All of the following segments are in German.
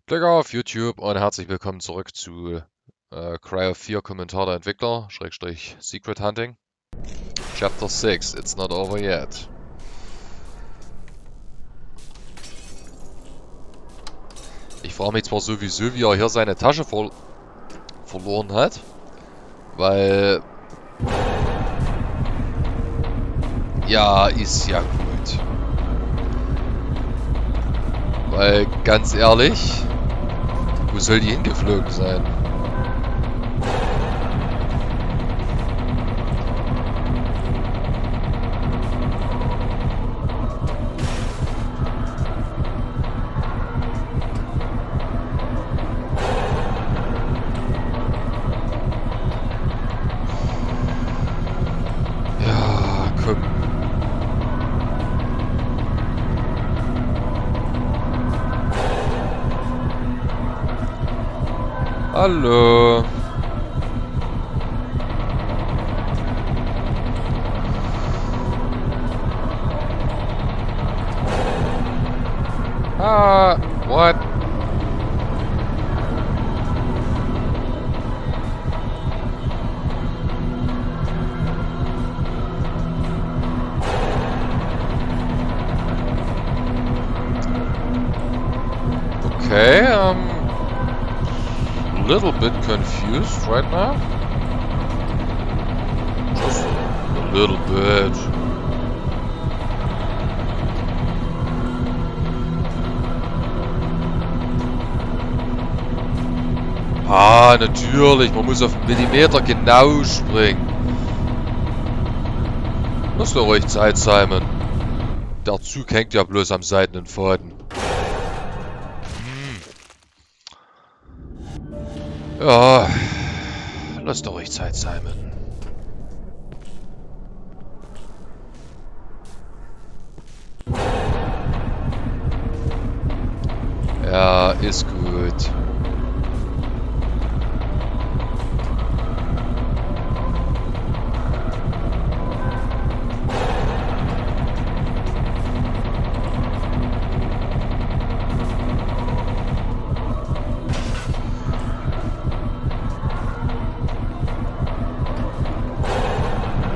Glück auf YouTube und herzlich willkommen zurück zu Cry of 4 Kommentar der Entwickler, Schrägstrich Secret Hunting. Chapter 6, it's not over yet. Ich frage mich zwar sowieso, wie er hier seine Tasche verloren hat, weil... Ja, ist ja gut. Weil, ganz ehrlich, wo soll die hingeflogen sein? Ja, komm. Hallo. Ah, what? Okay, a little bit confused right now. Just a little bit. Ah, natürlich, man muss auf einen Millimeter genau springen. Lass doch ruhig Zeit, Simon. Der Zug hängt ja bloß am seidenen Faden. Ja, lass doch ruhig Zeit, Simon. Ja, ist gut.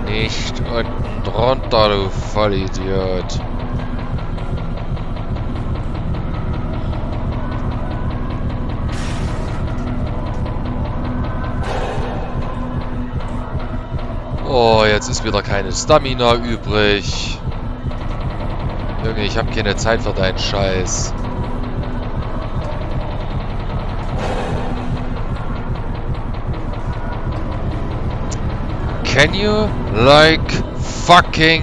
Nicht unten drunter, du Vollidiot. Oh, jetzt ist wieder keine Stamina übrig. Junge, ich habe keine Zeit für deinen Scheiß. Can you like fucking...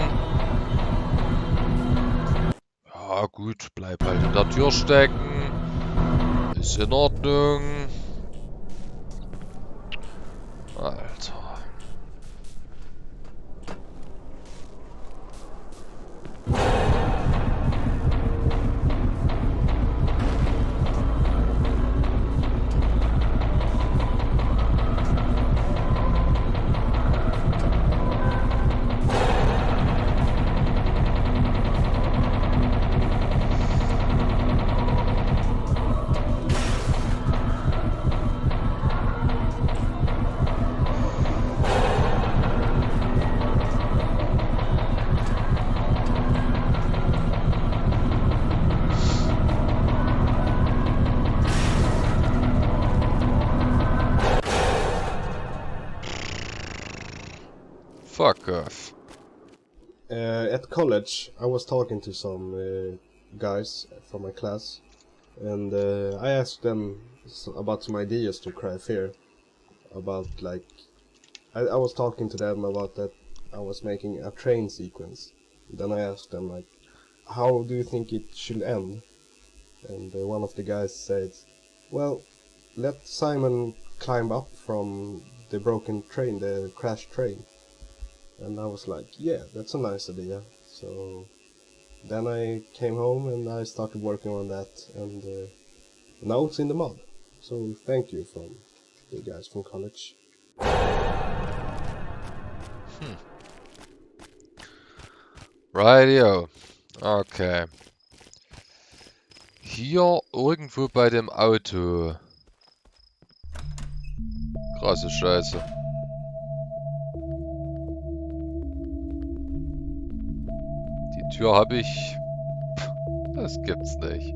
Ja gut, bleib halt in der Tür stecken. Ist in Ordnung. Alter. Fuck off. At college, I was talking to some guys from my class, and I asked them about some ideas to Cry Fear. About like, I was talking to them about that I was making a train sequence. Then I asked them like, how do you think it should end? And one of the guys said, well, let Simon climb up from the broken train, the crashed train. And I was like, yeah, that's a nice idea. So then I came home and I started working on that, and now it's in the mod. So thank you from the guys from college. Rightio. Okay. hier irgendwo bei dem Auto. Krasse Scheiße. Die Tür habe ich. Das gibt's nicht.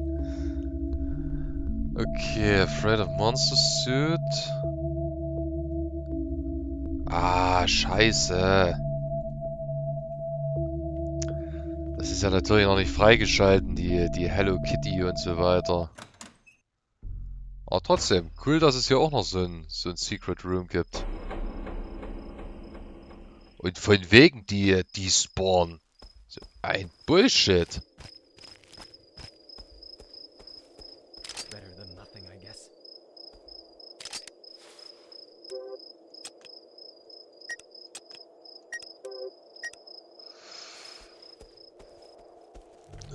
Okay, Afraid of Monster Suit. Ah, scheiße. Das ist ja natürlich noch nicht freigeschalten, die Hello Kitty und so weiter. Aber trotzdem, cool, dass es hier auch noch so ein Secret Room gibt. Und von wegen die spawnen. So ein Bullshit.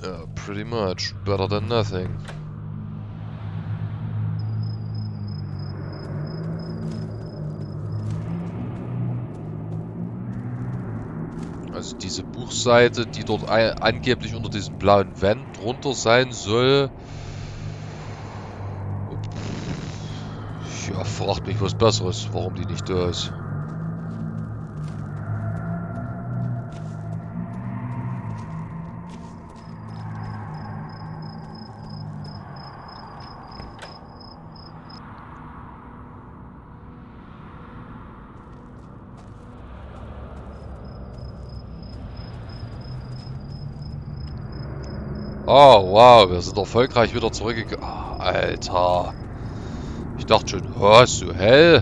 Yeah, pretty much. Better than nothing. Also diese Buchseite, die dort angeblich unter diesem blauen Van drunter sein soll. Ja, fragt mich was Besseres, warum die nicht da ist. Oh, wow, wir sind erfolgreich wieder zurückgekommen. Oh, Alter. Ich dachte schon, oh, ist so hell.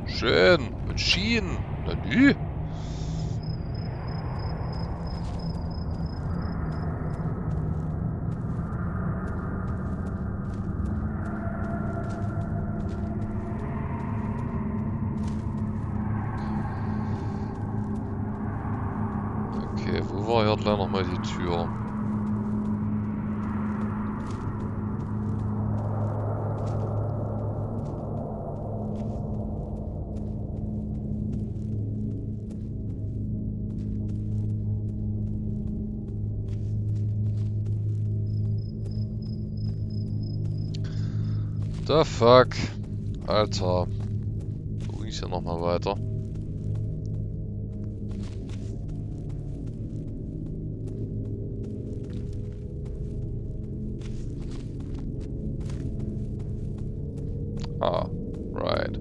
Schön. Und Schienen. Na nü. Okay, wo war hier gleich nochmal die Tür? The fuck? Alter. Wo ging es hier nochmal weiter? Ah, right.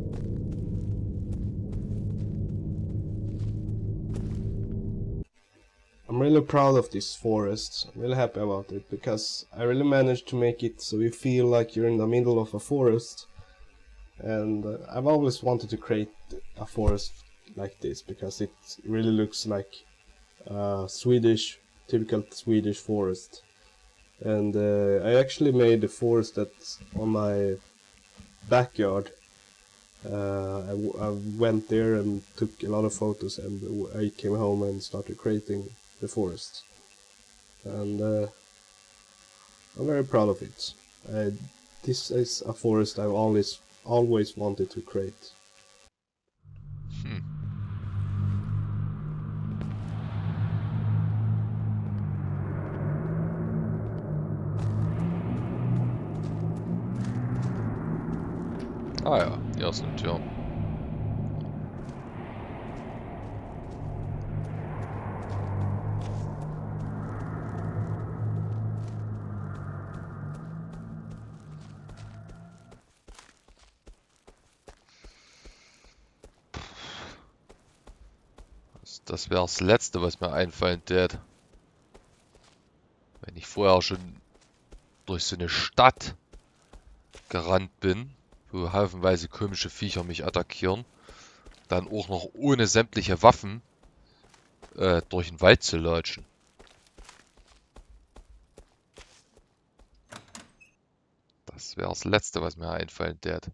I'm really proud of this forest. I'm really happy about it because I really managed to make it so you feel like you're in the middle of a forest. And I've always wanted to create a forest like this because it really looks like a typical Swedish forest. And I actually made the forest that's on my backyard. I went there and took a lot of photos, and I came home and started creating the forest. And I'm very proud of it. This is a forest I've always wanted to create. Ah ja, hier ist eine Tür. Das wäre das Letzte, was mir einfallen tät. Wenn ich vorher schon durch so eine Stadt gerannt bin, wo haufenweise komische Viecher mich attackieren, dann auch noch ohne sämtliche Waffen durch den Wald zu latschen. Das wäre das Letzte, was mir einfallen tät.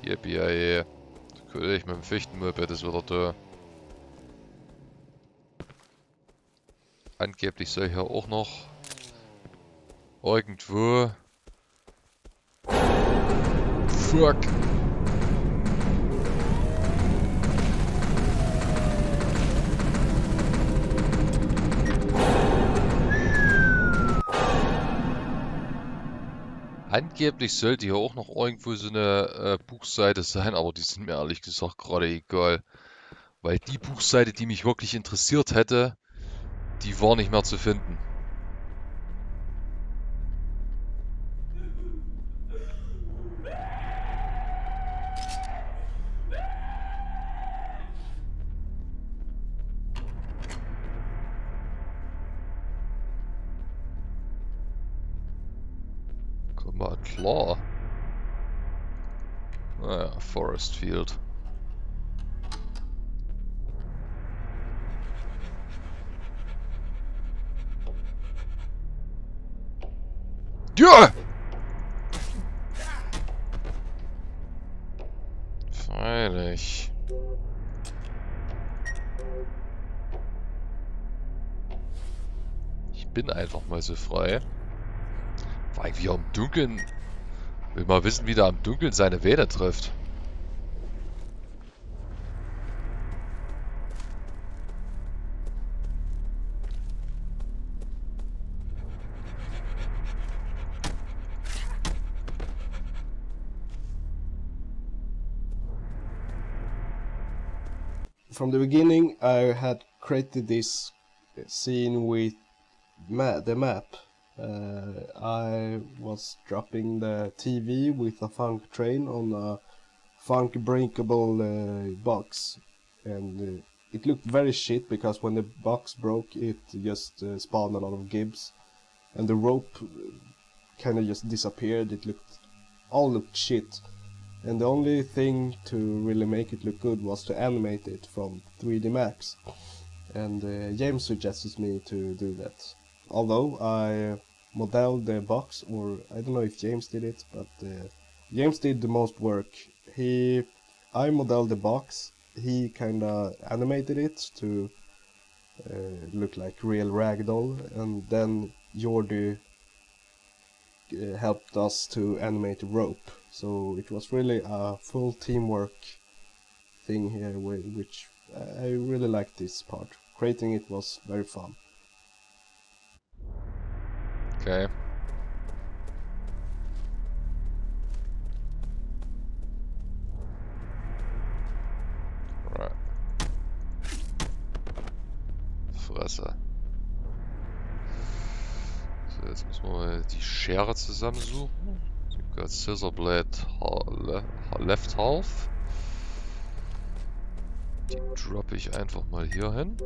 Yippie, cool, ich mit dem Fichtenmoped ist wieder da. Angeblich soll hier auch noch irgendwo Fuck. Angeblich sollte hier auch noch irgendwo so eine Buchseite sein, aber die sind mir ehrlich gesagt gerade egal. Weil die Buchseite, die mich wirklich interessiert hätte, die war nicht mehr zu finden. Komm mal klar. Naja, Forest Field. Ja! Freilich. Ich bin einfach mal so frei. War irgendwie am Dunkeln. Will mal wissen, wie der am Dunkeln seine Wähne trifft. From the beginning, I had created this scene with the map. I was dropping the TV with a funk train on a funk breakable box, and it looked very shit because when the box broke, it just spawned a lot of gibs, and the rope kind of just disappeared. It all looked shit. And the only thing to really make it look good was to animate it from 3D Max. And James suggested me to do that. Although I modeled the box, or I don't know if James did it, but James did the most work. I modeled the box, he kinda animated it to look like real ragdoll, and then Jordi helped us to animate the rope. So it was really a full teamwork thing here, which I really liked this part. Creating it was very fun. Okay. Right. Fresse. So, jetzt müssen wir mal die Schere zusammensuchen. So, got Scissor Blade left half. Die droppe ich einfach mal hier hin.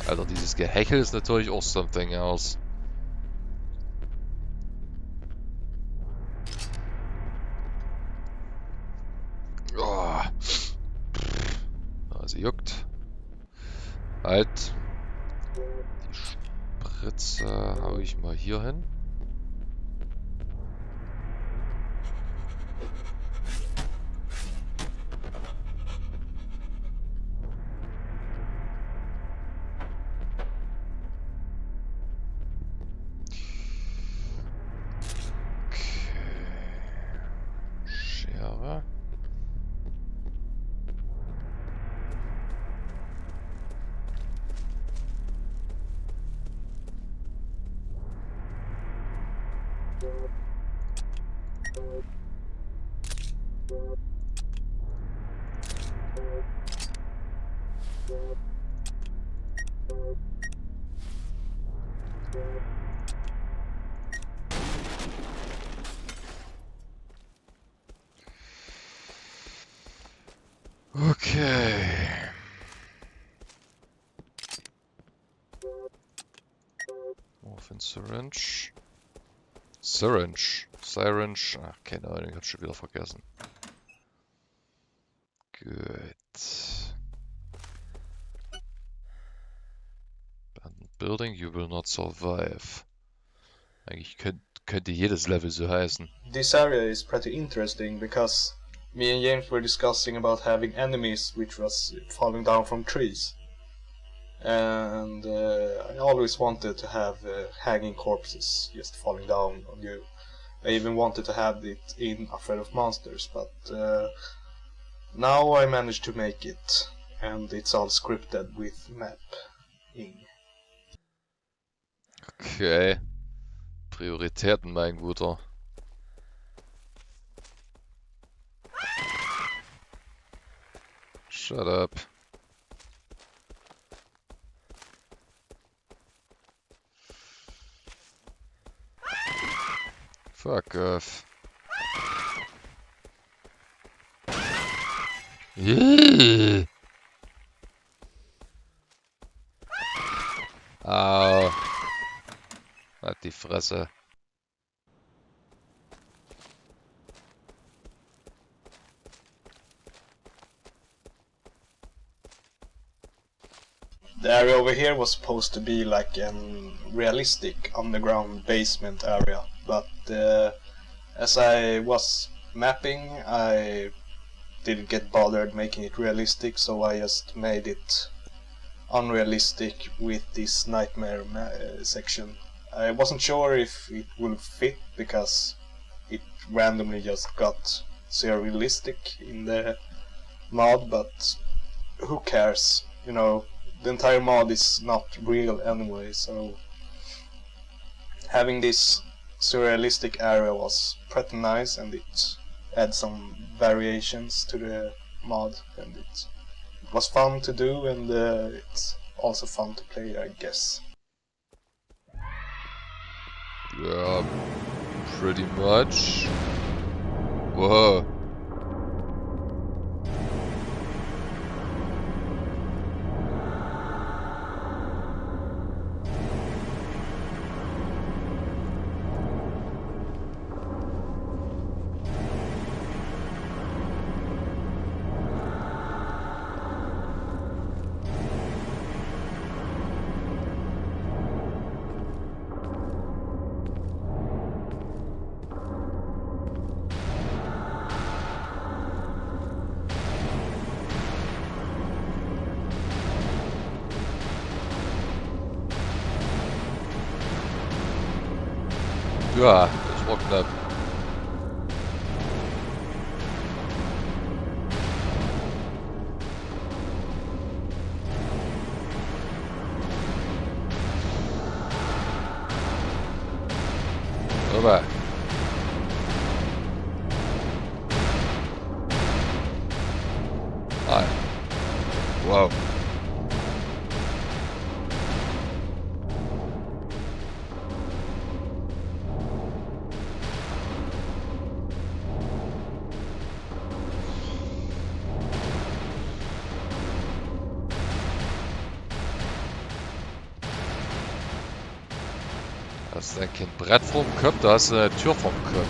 Alter, dieses Gehechel ist natürlich auch something else. Oh. Also juckt. Halt. Die Spritze hau ich mal hier hin. Okay. Morphin Syringe. Syringe. Ach, keine Ahnung, ich hab's schon wieder vergessen. Gut. Abandoned Building, you will not survive. Eigentlich könnte jedes Level so heißen. This area is pretty interesting because me and James were discussing about having enemies which was falling down from trees. And I always wanted to have hanging corpses just falling down on you. I even wanted to have it in Afraid of Monsters, but now I managed to make it, and it's all scripted with mapping. Okay. Prioritäten, mein Guter. Shut up. Fuck off. Yeah. Au. Halt die Fresse. The area over here was supposed to be like a realistic underground basement area, but as I was mapping, I didn't get bothered making it realistic, so I just made it unrealistic with this nightmare section. I wasn't sure if it would fit because it randomly just got so realistic in the mod, but who cares, you know. The entire mod is not real anyway, so having this surrealistic area was pretty nice, and it adds some variations to the mod, and it was fun to do, and it's also fun to play, I guess. Yeah, pretty much. Whoa. Ja, das war knapp. Aber. Ah. Wow. Das ist kein Brett vorm Kopf, da ist eine Tür vorm Kopf.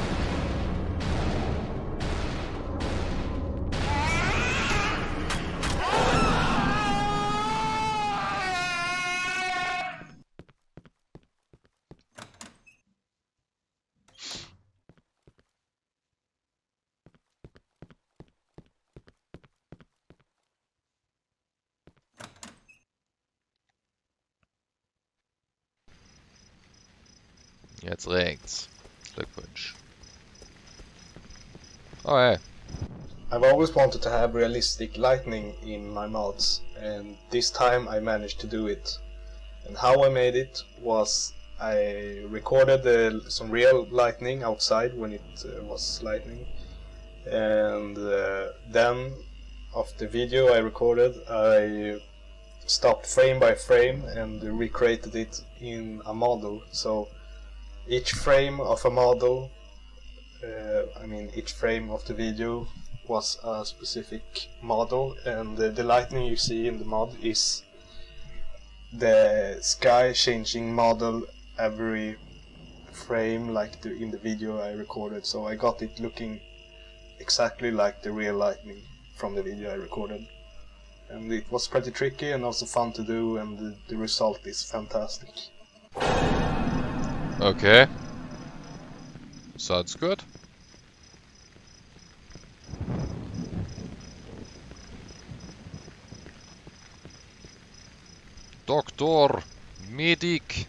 Jetzt rechts. Glückwunsch. Oh, hey. I've always wanted to have realistic lightning in my mods, and this time I managed to do it. And how I made it was I recorded some real lightning outside when it was lightning, and then of the video I recorded I stopped frame by frame and recreated it in a model. So each frame of a model, each frame of the video was a specific model, and the lightning you see in the mod is the sky changing model every frame, like in the video I recorded. So I got it looking exactly like the real lightning from the video I recorded, and it was pretty tricky and also fun to do, and the result is fantastic. Okay. Sounds good. Doktor! Medic!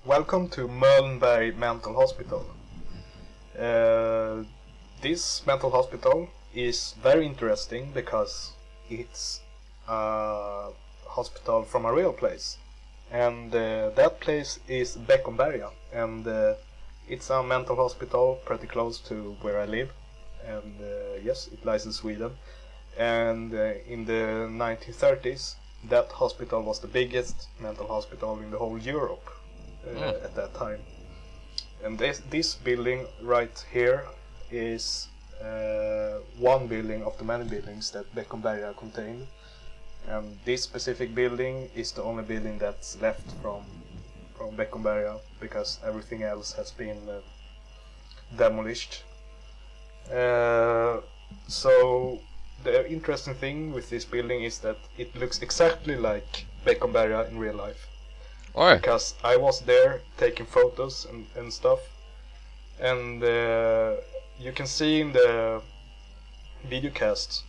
Welcome to Mölnberg Mental Hospital. This mental hospital is very interesting because it's a hospital from a real place. And that place is Beckomberga. And it's a mental hospital pretty close to where I live. And yes, it lies in Sweden. And in the 1930s, that hospital was the biggest mental hospital in the whole Europe. At that time. And this building right here is one building of the many buildings that Beckomberga contained. And this specific building is the only building that's left from Beckomberga, because everything else has been demolished. So the interesting thing with this building is that it looks exactly like Beckomberga in real life. Oi! Because I was there taking photos and stuff, and you can see in the videocast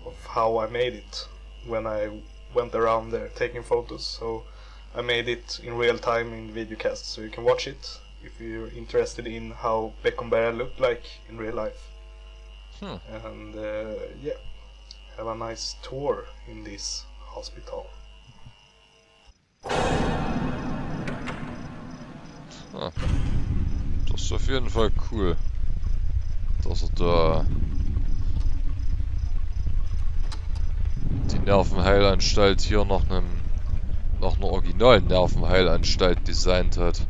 of how I made it when I went around there taking photos. So I made it in real time in the videocast, so you can watch it if you're interested in how Beckomberga looked like in real life. And yeah, have a nice tour in this hospital. Das ist auf jeden Fall cool, dass er da die Nervenheilanstalt hier nach einer originalen Nervenheilanstalt designt hat.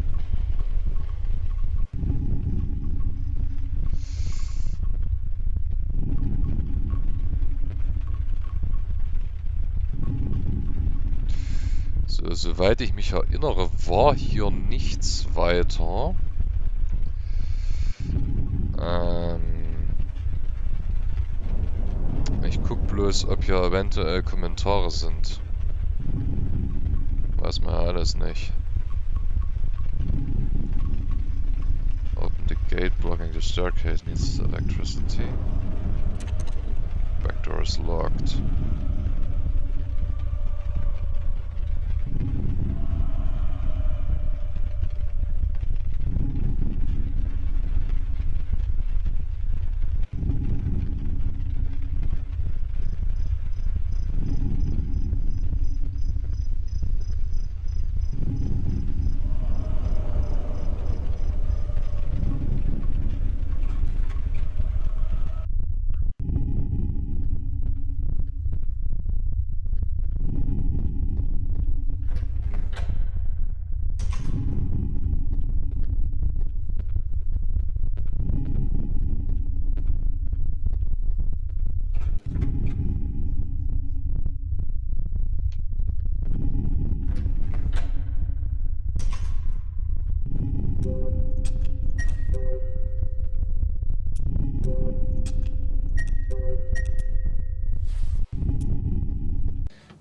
So, soweit ich mich erinnere, war hier nichts weiter. Ich guck bloß, ob hier eventuell Kommentare sind. Weiß man ja alles nicht. Open the gate, blocking the staircase, needs electricity. Back door is locked.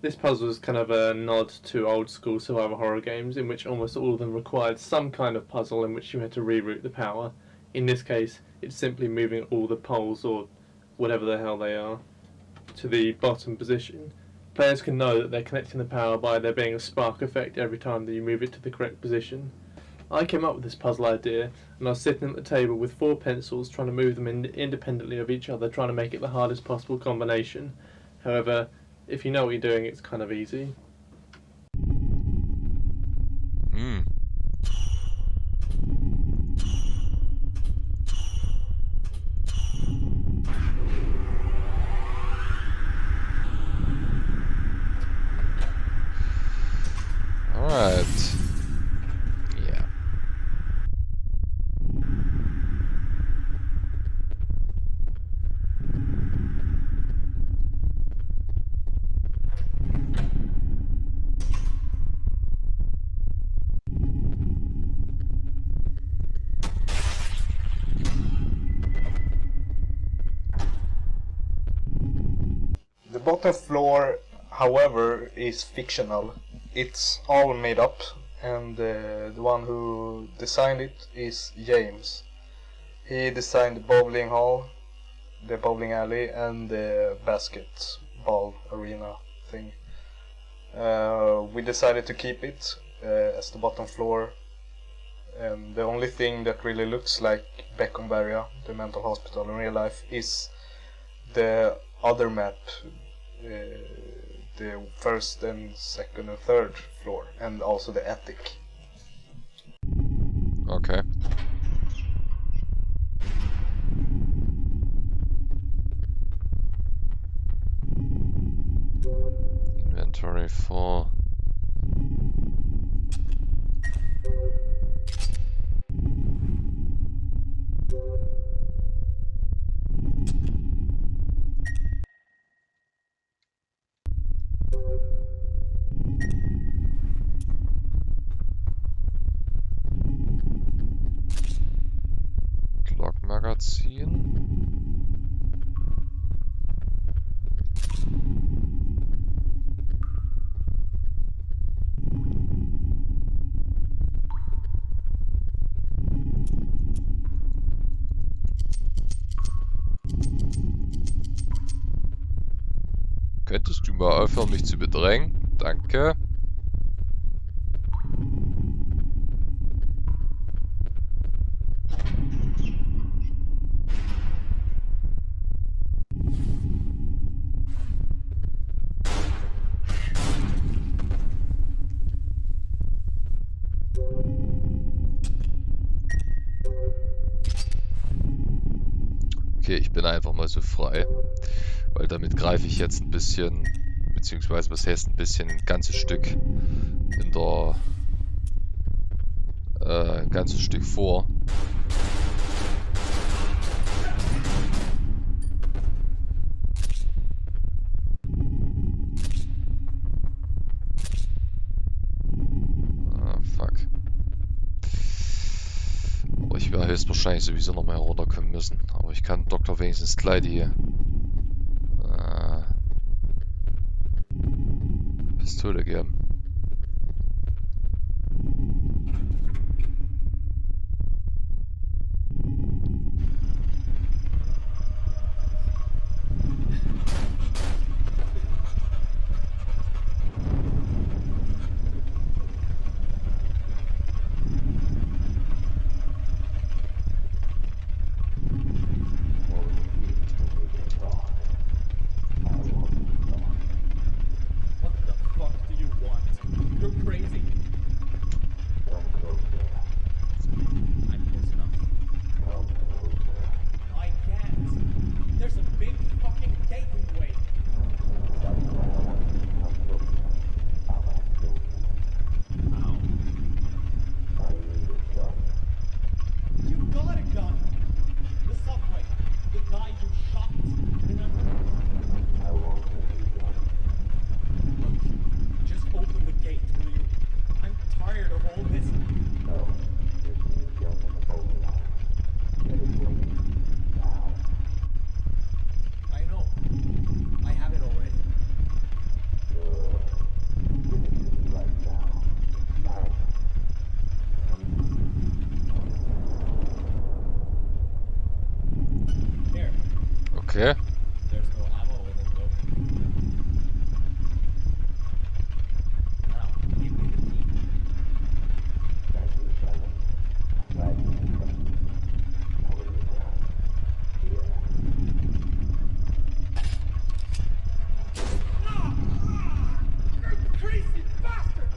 This puzzle is kind of a nod to old school survival horror games, in which almost all of them required some kind of puzzle in which you had to reroute the power. In this case, it's simply moving all the poles, or whatever the hell they are, to the bottom position. Players can know that they're connecting the power by there being a spark effect every time that you move it to the correct position. I came up with this puzzle idea, and I was sitting at the table with 4 pencils trying to move them independently of each other, trying to make it the hardest possible combination. However, if you know what you're doing, it's kind of easy. Alright. Yeah. bottom floor, however, is fictional. It's all made up, and the one who designed it is James. He designed the bowling hall, the bowling alley, and the basketball arena thing. We decided to keep it as the bottom floor, and the only thing that really looks like Beckomberga, the mental hospital in real life, is the other map, the first and second and third floor, and also the attic. Okay. Inventory 4. Magazin. Könntest du mal aufhören, mich zu bedrängen? Danke. Okay, ich bin einfach mal so frei, weil damit greife ich jetzt ein bisschen, beziehungsweise was heißt ein bisschen, ein ganzes Stück in der, ein ganzes Stück vor. Ah, fuck. Aber ich werde höchstwahrscheinlich sowieso noch mal herunterkommen müssen. Aber ich kann Doktor wenigstens gleich die Pistole geben. Okay. There's no ammo in it though. Now, give me the key. You crazy bastard!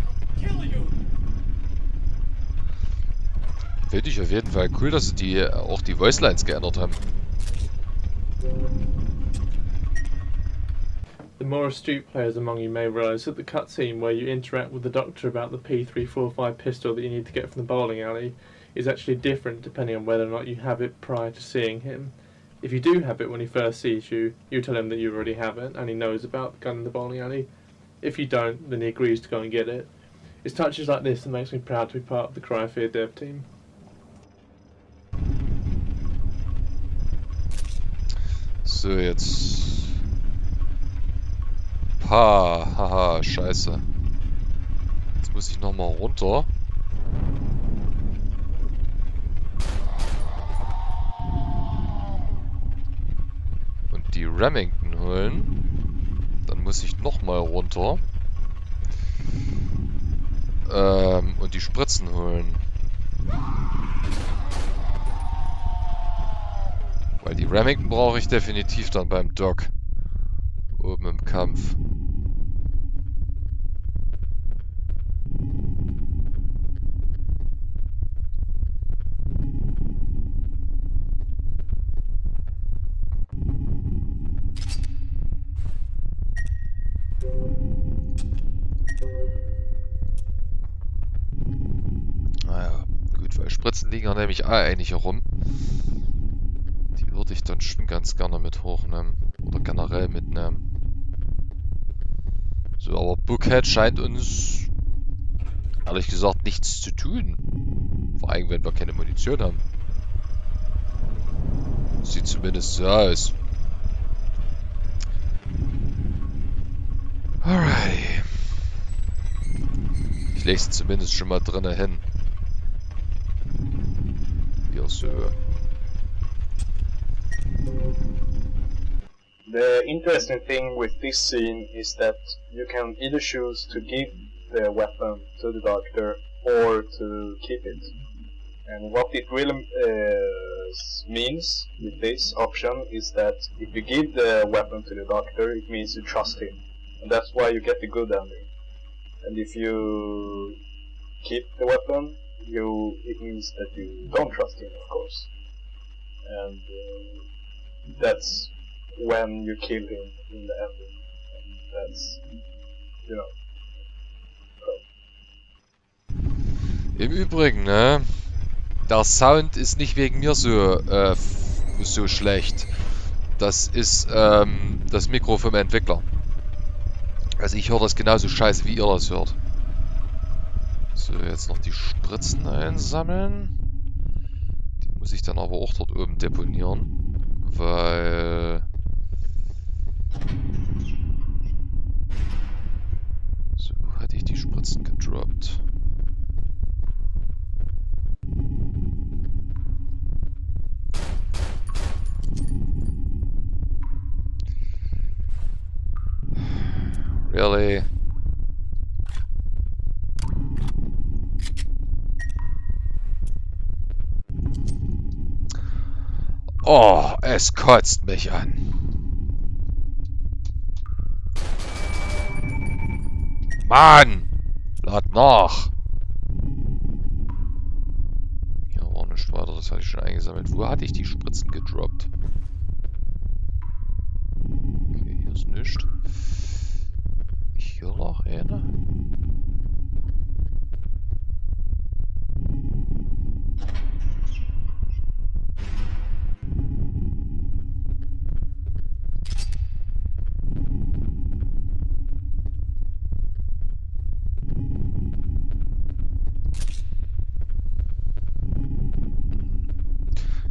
I'll kill you! Finde ich auf jeden Fall cool, dass sie die auch die Voicelines geändert haben. The more astute players among you may realise that the cutscene where you interact with the doctor about the P345 pistol that you need to get from the bowling alley is actually different depending on whether or not you have it prior to seeing him. If you do have it when he first sees you, you tell him that you already have it and he knows about the gun in the bowling alley. If you don't, then he agrees to go and get it. It's touches like this that makes me proud to be part of the Cryofear dev team. So, jetzt Haha, scheiße. Jetzt muss ich nochmal runter. Und die Remington holen. Dann muss ich nochmal runter. Und die Spritzen holen. Weil die Remington brauche ich definitiv dann beim Doc. Oben im Kampf. Naja, gut, weil Spritzen liegen ja nämlich eigentlich herum. Die würde ich dann schon ganz gerne mit hochnehmen. Oder generell mitnehmen. So, aber Bookhead scheint uns, ehrlich gesagt, nichts zu tun. Vor allem, wenn wir keine Munition haben. Sieht zumindest so aus. Alright. Ich lege sie zumindest schon mal drinnen hin. Hier so. The interesting thing with this scene is that you can either choose to give the weapon to the doctor or to keep it. And what it really means with this option is that if you give the weapon to the doctor, it means you trust him. And that's why you get the good ending. And if you keep the weapon, it means that you don't trust him, of course. And that's when you kill him in the ending. And that's, you know. Im Übrigen, ne? Der Sound ist nicht wegen mir so schlecht. Das ist das Mikro vom Entwickler. Also ich höre das genauso scheiße, wie ihr das hört. So, jetzt noch die Spritzen einsammeln. Die muss ich dann aber auch dort oben deponieren. Weil... So, wo hatte ich die Spritzen gedroppt? Really? Oh, es kotzt mich an. Mann! Lad nach! Hier war nichts weiter, das hatte ich schon eingesammelt. Wo hatte ich die Spritzen gedroppt? Okay, hier ist nichts. Hier noch eine.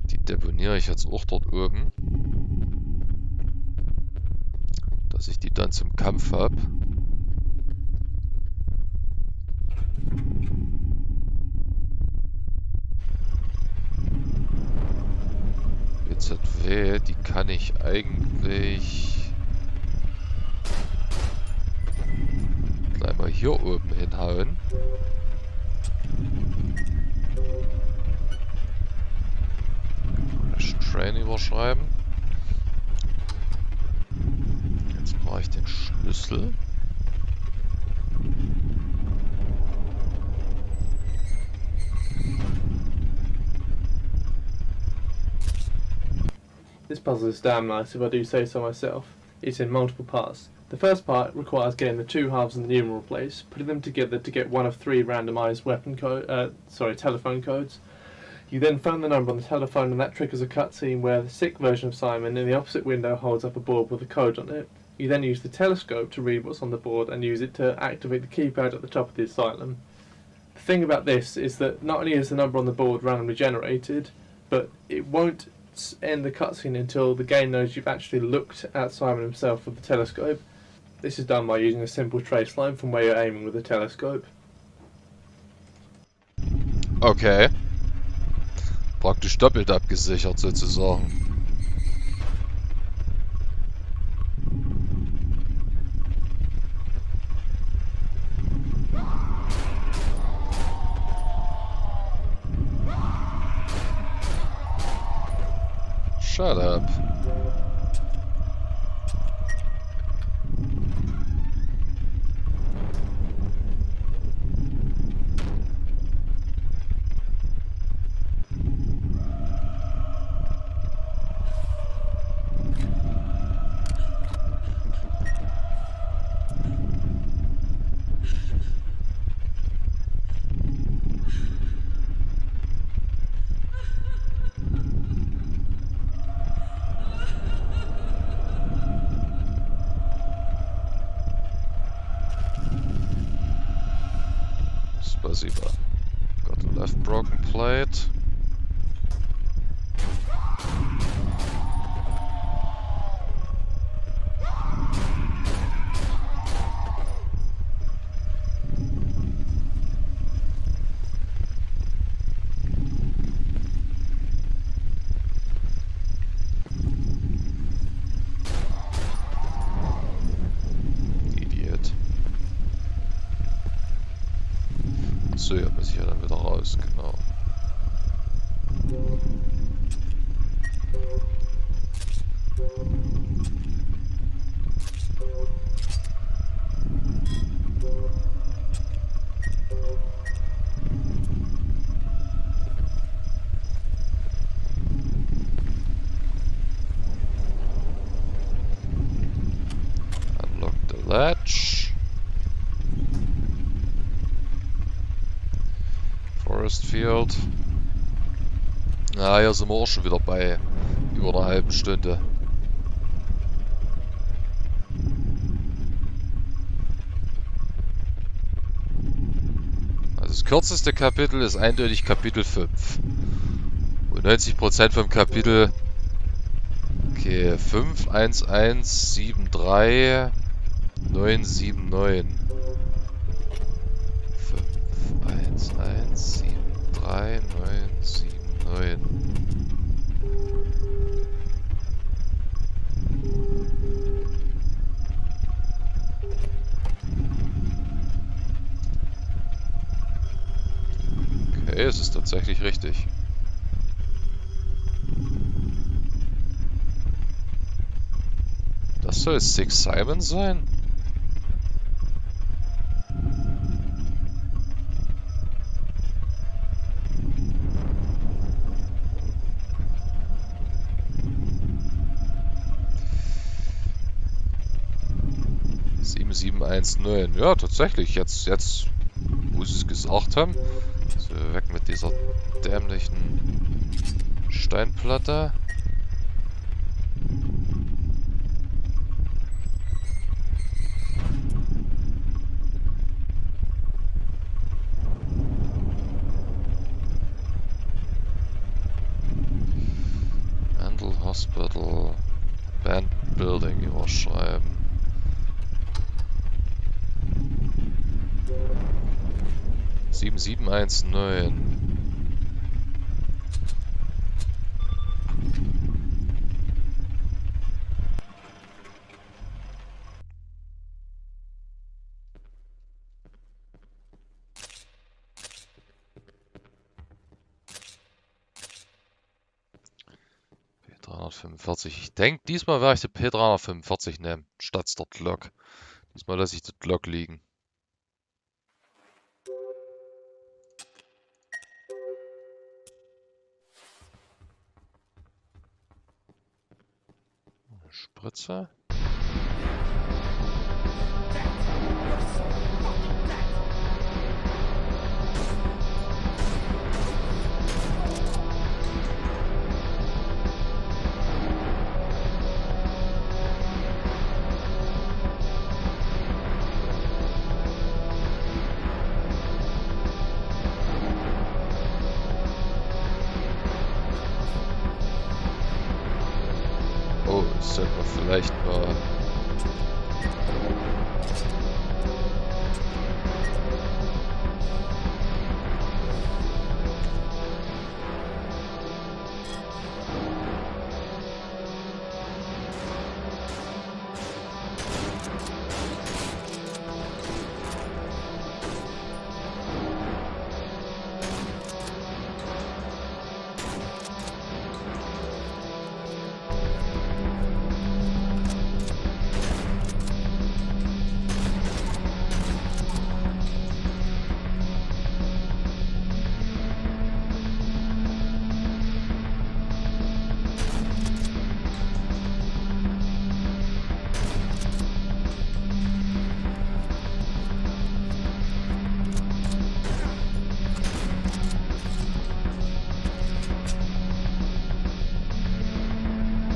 Die deponiere ich jetzt auch dort oben. Dass ich die dann zum Kampf habe. BZW, die kann ich eigentlich gleich mal hier oben hinhauen. Train überschreiben. Jetzt brauche ich den Schlüssel. This puzzle is damn nice if I do say so myself. It's in multiple parts. The first part requires getting the two halves of the numeral place, putting them together to get one of three randomized telephone codes. You then phone the number on the telephone and that triggers a cutscene where the sick version of Simon in the opposite window holds up a board with a code on it. You then use the telescope to read what's on the board and use it to activate the keypad at the top of the asylum. The thing about this is that not only is the number on the board randomly generated, but it won't end the cutscene until the game knows you've actually looked at Simon himself with the telescope. This is done by using a simple trace line from where you're aiming with a telescope. Okay. Praktisch doppelt abgesichert sozusagen. Shut up. Spasiba. Got a left broken plate. Idiot. So, ja, muss ich ja dann wieder raus, genau. Unlock the latch. Forest Field. Ja, hier sind wir auch schon wieder bei über einer halben Stunde. Also das kürzeste Kapitel ist eindeutig Kapitel 5. Und 90% vom Kapitel... Okay, 51173 979. 51173 979. Okay, es ist tatsächlich richtig. Das soll Six Simon sein? Ja, tatsächlich. Jetzt, wo sie es gesagt haben. So, weg mit dieser dämlichen Steinplatte. Mental Hospital Band Building überschreiben. Sieben, 719. P345. Ich denke, diesmal werde ich die P345 nehmen, statt der Glück. Diesmal lasse ich die Glück liegen. Spritze. Oh, das sollten wir vielleicht mal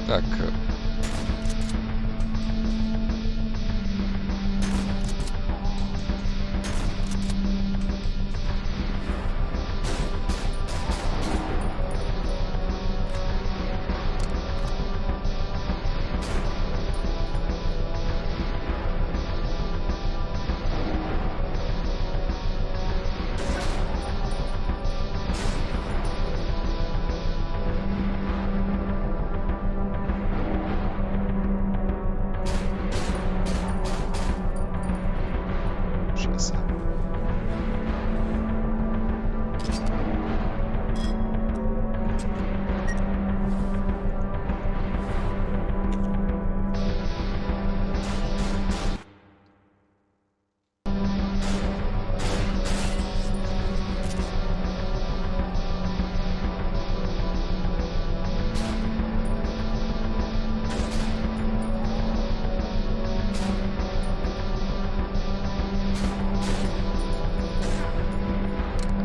Danke. Scheiße.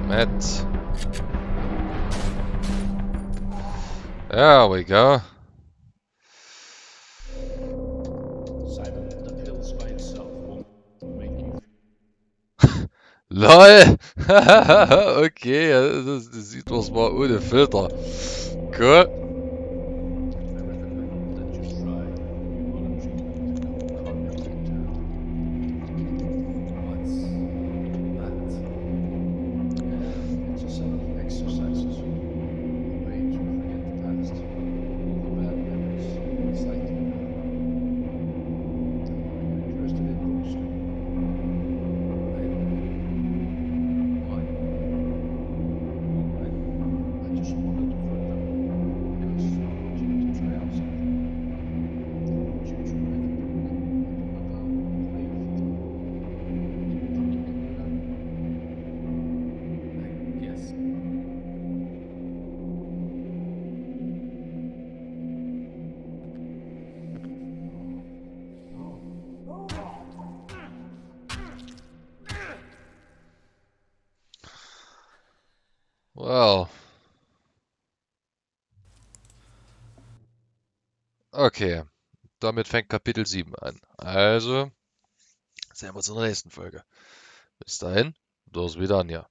Matt. There we go. Simon, the pills by itself won't make you. LOL! Okay, das sieht was mal ohne Filter. Cool. I recommend that you try modern treatment called Kommentar. What's that? It's a set of exercises. A way to forget the past. All the bad memories. Exciting. Are you interested in those? Why? I just wanted to put them because I want you to try out something. I want you to write a book about faith. Do you think you can do that? I guess. Well. Okay. Damit fängt Kapitel 7 an. Also, sehen wir uns in der nächsten Folge. Bis dahin, das wieder Anja.